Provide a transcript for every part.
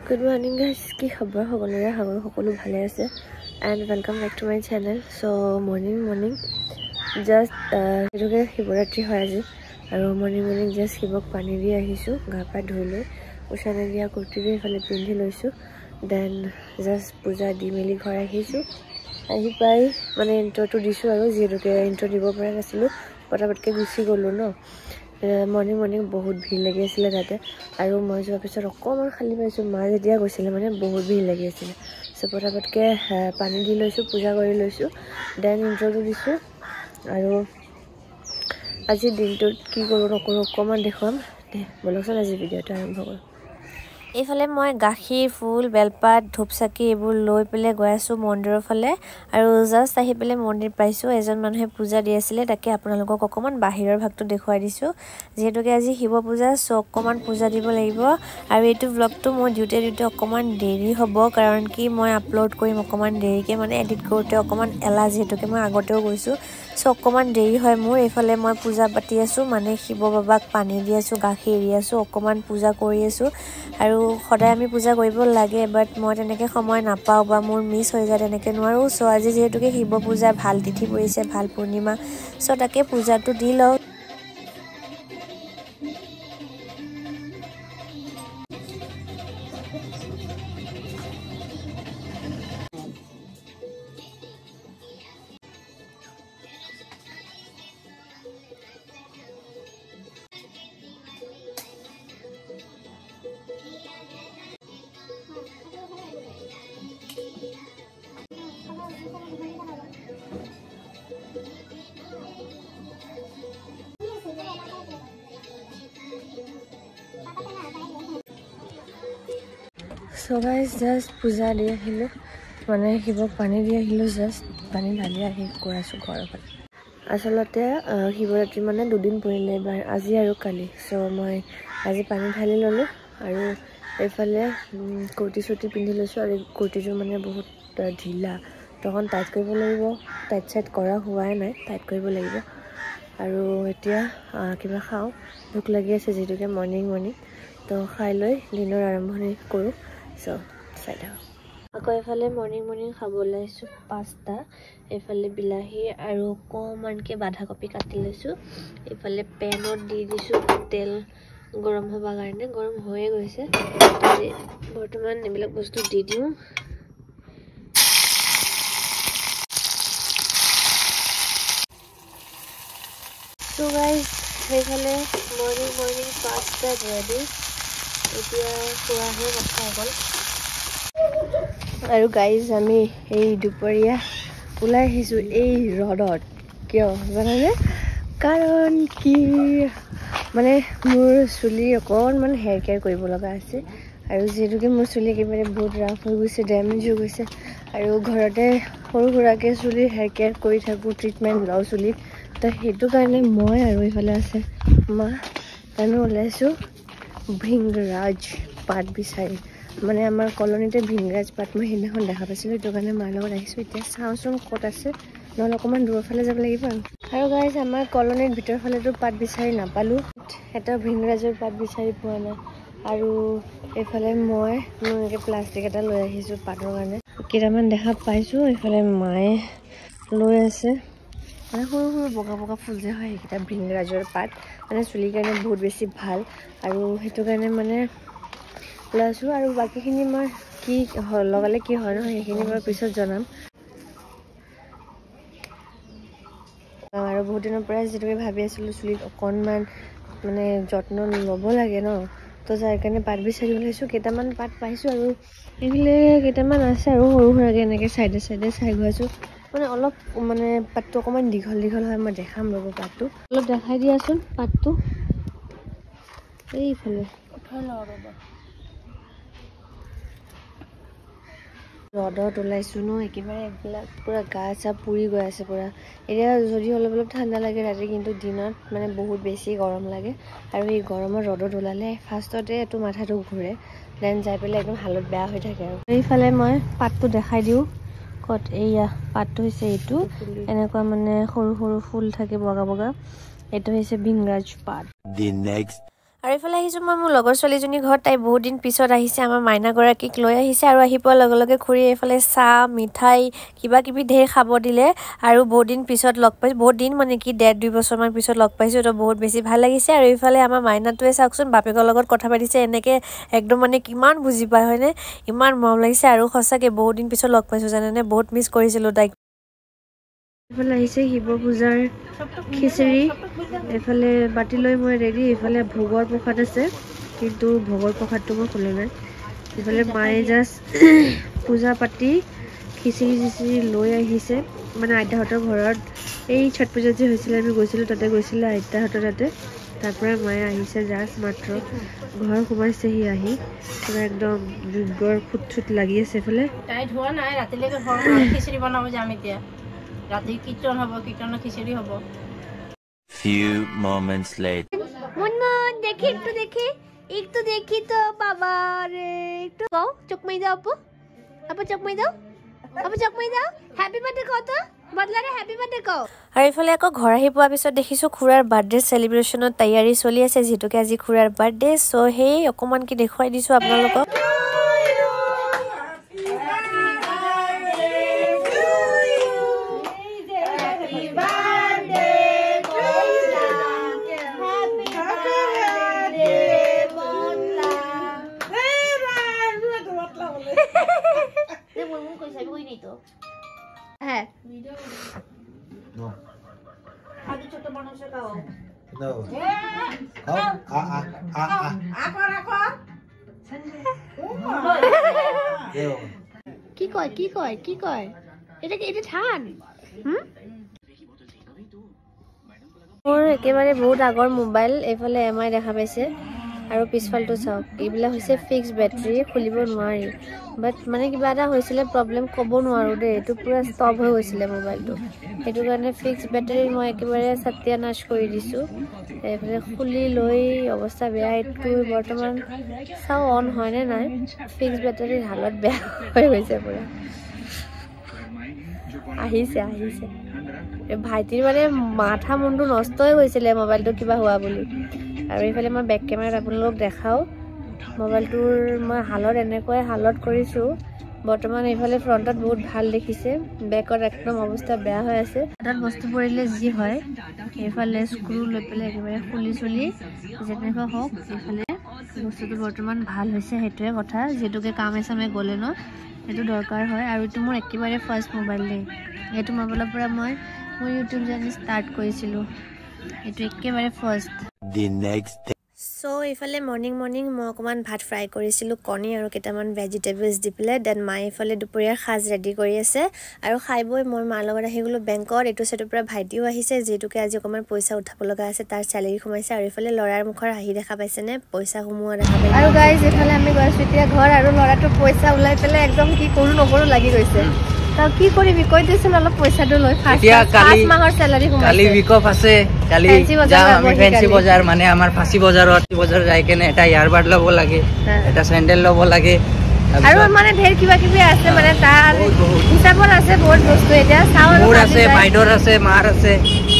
Good morning guys, কি খবৰ সকলোৰে সকলো ভালে আছে and welcome back to my channel. So morning just এটোকে Shivratri হয় আজি আৰু morning just শিৱক পানী দি আহিছো গা পা ধুই লৈ উছানে দিয়া কুৰ্তিৰে ফালে পিন্ধি লৈছো then just পূজা দি মেলি ঘৰ আহিছো আহি পাই মানে ইন্ট্ৰোটো দিছো আৰু যেটোকে ইন্ট্ৰো দিব পৰা নাছিলো পটাপটকে গুছি গলো ন morning বহুত ভিৰ লাগি আছিল তাতে আৰু মই যোৱাৰ পিছত অকমান খালি পাইছো মা যেতিয়া গৈছিল মানে বহুত ভিৰ লাগি আছিল সো পটাপটকে পানী দি লৈছো পূজা কৰি লৈছো দেন ইন্ট্ৰোটো দিছো আৰু আজি দিনটোত কি কৰো নকৰো অকমান দেখুৱাম বলকচোন আজি ভিডিওটো আৰম্ভ কৰো এইফালে মই গাখীৰ ফুল বেলপাত ধূপচাকি এইবোৰ লৈ পেলে গৈ আছো মন্দিৰৰ ফালে আৰু জাস্ট আহি পেলে মন্দিৰ পাইছো এজন মানুহে পূজা দি আছিল তাকে আপোনালোকক অকমান বাহিৰৰ ভাগটো দেখুৱাই দিছো যেহেতুকে আজি শিৱ পূজা সো অকমান পূজা দিব লাগিব আৰু এইটো ব্লগটো মই ডিউটি অকমান দেৰি হ'ব কাৰণ কি মই আপলোড কৰিম অকমান দেৰিকে মানে এডিট কৰোতে অকমান এলা যেহেতুকে মই আগতেও গৈছো সো অকমান দেৰি হয় মোৰ এইফালে মই পূজা পাতি আছো মানে শিৱ বাবাক পানী দি আছো গাখীৰ দি আছো অকমান পূজা কৰি আছো আৰু সদায় আমি পূজা কৰিব লাগে বাট মই তেনেকে সময় নাপাও বা মোৰ মিস হৈ যায় তেনেকে নোৱাৰো সো আজি যেহেতুকে শিৱ পূজা ভাল তিথি পৰিছে ভাল পূৰ্ণিমা সো তাকে পূজাটো দি লও So guys just পূজা দি আহিলো মানে শিৱক পানী দি আহিলো জাস্ট পানী ঢালি আহি গৈ আছো ঘৰৰ ফালে আসলতে শিৱৰাত্ৰি মানে দুদিন পৰিলে এবাৰ আজি আৰু কালি সো মই আজি পানী ঢালি ললো আৰু এইফালে কুৰ্তি চুটি পিন্ধি লৈছো আৰু কুৰ্তিটো মানে বহুত ঢিলা তখন টাইট কৰিব লাগিব টাইট সেট কৰা হোৱাই নাই টাইট কৰিব লাগিব আৰু এতিয়া কিবা খাও ভোক লাগি আছে যেটোকে মৰ্নিং তো খাই লৈ দিনৰ আৰম্ভণি কৰো সো চাই থাকক আকৌ এফালে মৰ্নিং খাব লাইছো পাস্তা এফালে বিলাহী আৰু কমানকে বাঁধাকপি কাটি লৈছো এফালে পেনত দি দিছো তেল গৰম হবা কাৰণে গৰম হৈয়ে গৈছে বৰ্তমান এবিলাক বস্তু দি দিও So guys এইফালে মৰ্নিং পাস্তা ৰেডি এতিয়া খোৱাহে কথা হ'ল আৰু গাইজ আমি এই দুপৰীয়া ওলাই আহিছো এই ৰডত কিয় জানানে কাৰণ কি মানে মোৰ চুলি অকণমান হেয়াৰ কেয়াৰ কৰিব লগা আছে আৰু যেহেতুকে মোৰ চুলি একেবাৰে বহুত ৰাফ হৈ গৈছে ডেমেজ হৈ গৈছে আৰু ঘৰতে সৰু সুৰাকে চুলি হেয়াৰ কেয়াৰ কৰি থাকো ট্ৰিটমেণ্ট লওঁ চুলিত তো সেইটো কাৰণে মই আৰু এইফালে আছে মা আমি ওলাইছো ভিংৰাজ পাত বিচাৰি মানে আমাৰ কলনীতে ভিংৰাজ পাত মই সেইদিনাখন দেখা পাইছিলো সেইটো কাৰণে মাৰ লগত আহিছো এতিয়া চাওঁচোন ক'ত আছে নহ'লে অকণমান দূৰৰ ফালে যাব লাগিব আৰু গাইজ আমাৰ কলনীৰ ভিতৰ ফালেতো পাত বিচাৰি নাপালো এটা ভিংৰাজৰ পাত বিচাৰি পোৱা নাই আৰু এইফালে মই এনেকৈ প্লাষ্টিক এটা লৈ আহিছো পাতৰ কাৰণে কেইটামান দেখা পাইছো এইফালে মায়ে লৈ আছে মানে সৰু বগা ফুল যে হয় সেইকেইটা ভিংৰাজৰ পাত মানে চুলিৰ কাৰণে বহুত বেছি ভাল আৰু সেইটো কাৰণে মানে লৈছো আৰু বাকীখিনি মই কি লগালে কি হয় ন সেইখিনি মই পিছত জনাম আৰু বহুত দিনৰ পৰা যেটোকে ভাবি আছিলো চুলিত অকণমান মানে যত্ন ল'ব লাগে ন তো যাৰ কাৰণে পাত বিচাৰি ওলাইছো কেইটামান পাত পাইছো আৰু এইফালে কেইটামান আছে আৰু সৰু সুৰাকে এনেকৈ চাইডে চাই গৈছো মানে অলপ মানে পাতটো অকমান দীঘল হয় মই দেখাম ৰব পাতটো অলপ দেখাই দিয়াচোন পাতটো এইফালে ৰডত ওলাইছো ন একেবাৰে একবিলাক পুৰা গা চা পুৰি গৈ আছে পুৰা এতিয়া যদি অলপ ঠাণ্ডা লাগে ৰাতি কিন্তু দিনত মানে বহুত বেছি গৰম লাগে আৰু এই গৰমৰ ৰডত ওলালে ফাৰ্ষ্টতে এইটো মাথাটো ঘূৰে দেন যাই পেলাই একদম হালত বেয়া হৈ থাকে আৰু এইফালে মই পাতটো দেখাই দিওঁ কত এইয়া পাতটো হৈছে এইটো এনেকুৱা মানে সৰু ফুল থাকে বগা এইটো হৈছে ভিংৰাজ পাত আৰু ইফালে আহিছোঁ মই মোৰ লগৰ ছোৱালীজনী ঘৰত তাই বহুত দিন পিছত আহিছে আমাৰ মাইনাগৰাকীক লৈ আহিছে আৰু আহি পোৱাৰ লগে লগে খুৰী এইফালে চাহ মিঠাই কিবা কিবি ঢেৰ খাব দিলে আৰু বহুত দিন পিছত লগ পাইছোঁ বহুত দিন মানে কি 1.5-2 বছৰমান পিছত লগ পাইছোঁ তো বহুত বেছি ভাল লাগিছে আৰু ইফালে আমাৰ মাইনাটোৱে চাওকচোন বাপেকৰ লগত কথা পাতিছে এনেকে একদম মানে কিমান বুজি পায় হয়নে ইমান মৰম লাগিছে আৰু সঁচাকে বহুত দিন পিছত লগ পাইছোঁ জানেনে বহুত মিছ কৰিছিলোঁ তাইক এফালে আহিছে শিৱ পূজাৰ খিচিৰি এফালে বাতি লৈ মই ৰেডি এফালে ভোগৰ প্ৰসাদ আছে কিন্তু ভোগৰ প্ৰসাদটো মই খোলা নাই এফালে মায়ে জাষ্ট পূজা পাতি খিচিৰি লৈ আহিছে মানে আইতাহঁতৰ ঘৰত এই ছট পূজা যে হৈছিলে আমি গৈছিলোঁ তাতে গৈছিলে আইতাহঁতৰ তাতে তাৰ পৰা মায়ে আহিছে জাষ্ট মাত্ৰ ঘৰ সোমাইছেহি আহি পুৰা একদম বৰ ফুট লাগি আছে এফালে টাইট হোৱা নাই ৰাতিলৈকে ঘৰ খিচিৰি বনাব যাম এতিয়া ৰাতি কীৰ্তন হ'ব কীৰ্তনৰ খিচিৰি হ'ব few moments later মুনমুন দেখি একটু দেখি তো বাবা রে একটু কও চোখ মাই দাও আপু চোখ মাই দাও হ্যাপি বার্থডে কত বদলারে হ্যাপি বার্থডে কও আৰু ইফালে আকৌ ঘৰ আহি পোৱাৰ পিছত দেখিছোঁ খুৰাৰ বাৰ্থডে সেলিব্ৰেশনৰ তৈয়াৰী চলি আছে যেটোকে আজি খুৰাৰ বাৰ্থডে সো হেই অকমান কি দেখুৱাই দিছো আপোনালোকক है no আদি ছোট মানুষ খাও no কি কয় এটা ঠান মোৰ একেবাৰে বহুত আগৰ মোবাইল এফালে এমআই দেখা পাইছে আৰু পিছফালটো চাওক এইবিলাক হৈছে ফিক্স বেটাৰী খুলিব নোৱাৰি বাট মানে কিবা এটা হৈছিলে প্ৰবলেম ক'ব নোৱাৰো দে এটো পুৰা ষ্টপ হৈ গৈছিলে মোবাইলটো এটো কাৰণে ফিক্স বেটাৰী মই একেবাৰে সত্যানাশ কৰি দিছো এফালে খুলি লৈ অৱস্থা বেয়া এটো বৰ্তমান চাও অন হয় নে নাই ফিক্স বেটাৰীৰ হালত বেয়া হৈ গৈছে পুৰা আহিছে ভাইটিৰ মানে মাথা মুন্ডু নষ্ট হৈ গৈছিলে মোবাইলটো কিবা হোৱা বুলি আৰু ইফালে মই বেক কেমেৰাত আপোনালোকক দেখাও মোবাইলটোৰ মই হালত এনেকৈ হালত কৰিছো বৰ্তমান ইফালে ফ্ৰণ্টত বহুত ভাল দেখিছে বেকত একদম অৱস্থা বেয়া হৈ আছে তাত বস্তু পৰিলে যি হয় ইফালে স্ক্ৰু লৈ পেলাই একেবাৰে খুলি চলি যেনেকৈ হওক ইফালে বস্তুটো বৰ্তমান ভাল হৈছে হেতুৱে কথা যেটোকে কামে চামে গলে ন এটো দৰকাৰ হয় আৰু এটো মোৰ একেবাৰে ফাৰ্ষ্ট মোবাইল দেই এটো মোবাইলৰ পৰা মই ইউটিউব জাৰ্নি ষ্টাৰ্ট কৰিছিলোঁ এটো একেবাৰে first the next day so ইফালে মৰ্নিং মই অকমান ভাত ফ্ৰাই কৰিছিলোঁ কণী আৰু কেইটামান ভেজিটেবলছ দি পেলাই দেন মায়ে ইফালে দুপৰীয়াৰ সাজ ৰেডি কৰি আছে আৰু খাই বৈ মই মাৰ লগত আহি গ'লো বেংকত এটো সেটৰ পৰা ভাইটিও আহিছে যেটোকে আজি অকমান পইচা উঠাব লগা আছে তাৰ স্যালাৰি সোমাইছে আৰু ইফালে লৰাৰ মুখৰ হাঁহি দেখা পাইছে নে পইচা সোমোৱা দেখা পাইছে আৰু গাইজ ইফালে আমি গৈছো এতিয়া ঘৰ আৰু লৰাটো পইচা উলাই পেলাই একদম কি কৰো নকৰো লাগি গৈছে তা কি কৰিবি কৈ দিছিল অলপ পইচাটো লৈ ফাৰ্ষ্ট মাহৰ স্যালাৰি সোমাইছে কালি উইক অফ আছে কালি যাম আমি ফেন্সি বজাৰ মানে আমাৰ ফাঁসি বজাৰত যাই কেনে এটা ইয়াৰবাড ল'ব লাগে এটা স্যান্ডেল ল'ব লাগে আৰু মানে ঢেৰ কিবা কিবি আছে মানে তাৰ হিচাপত আছে বহুত বস্তু এতিয়া চাও মোৰ আছে বাইডৰ আছে মাৰ আছে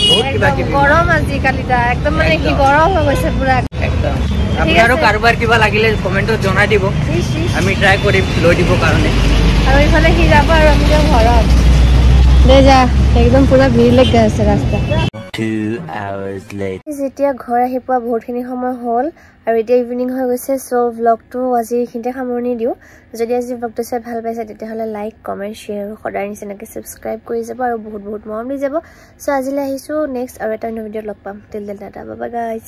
বহুত কিবা কিবি গৰম আজি কালিটা একদম মানে কি গৰম হৈ গৈছে পুৰা একদম আপোনাৰো কাৰোবাৰ কিবা লাগিলে কমেন্টত জনাই দিব আমি ট্ৰাই কৰিম লৈ দিব কাৰণে আৰু ইফালে কি যাব আৰু আমি ঘৰত দে যা একদম পুৰা ভিৰ লাগি আছে ৰাস্তা 2 hours later যেতিয়া ঘৰ আহি পোৱা বহুতখিনি সময় হ'ল আৰু এতিয়া ইভিনিং হৈ গৈছে সো ব্লগটো আজি এইখিনিতে সামৰণি দিওঁ যদি আজি ব্লগটো চাই ভাল পাইছে তেতিয়াহ'লে লাইক কমেন্ট শ্বেয়াৰ আৰু সদায় নিচিনাকৈ সাবস্ক্ৰাইব কৰি যাব আৰু বহুত মৰম দি যাব সো আজিলৈ আহিছোঁ নেক্সট আৰু এটা ভিডিঅ'ত লগ পাম till then tata bye bye guys